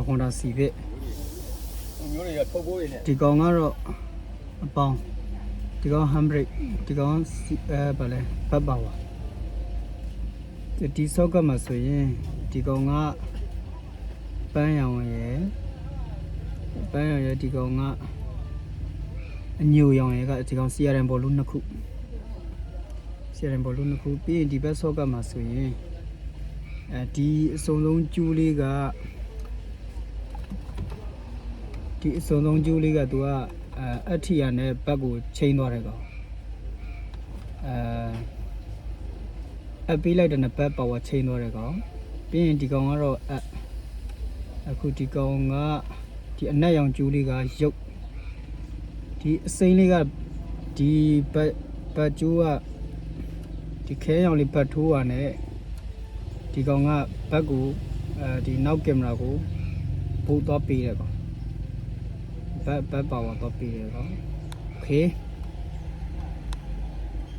Honda Civic ဒီကောင်ကတော့အပေါင်းဒီကောင် handbrake ဒီကောင်ဗာလဲဘတ်ပါဝါဒီ socket မှာဆိုရင်ဒီကောင်ကပန်းရောင်ရယ်ဒီကောင်ကအညိုရောင်ရယ်ကဒီကောင် CRM ဘောလုံးနှစ်ခုပြီးရင်ဒီဘက် socket မှာဆိုရင်ဒီအစုံဆုံးကျူးလေးကသူကအထီယာနဲ့ဘက်ကိုချိန်သွားတယ်ကောင်အပေးလိုက်တဲ့ဘက်ပါဝါချိန်သွားတယ်ကောင်ပြီးရင်ဒီကောင်ကတော့အခုဒီကောင်ကဒီအနက်ရောင်ကျူးလေးကရုပ်ဒီအစိမ်းလေးကဒီဘက်ကျူးကဒီခဲရောင်လေးဘတ်ထိုးတာနဲ့ဒီကောင်ကဘက်ကိုဒီနောက်ကင်မရာကိုပို့သွားပေးတယ်ကောင်ဘတ်ပါဝါသွားပေးတယ်ကောင်โอเค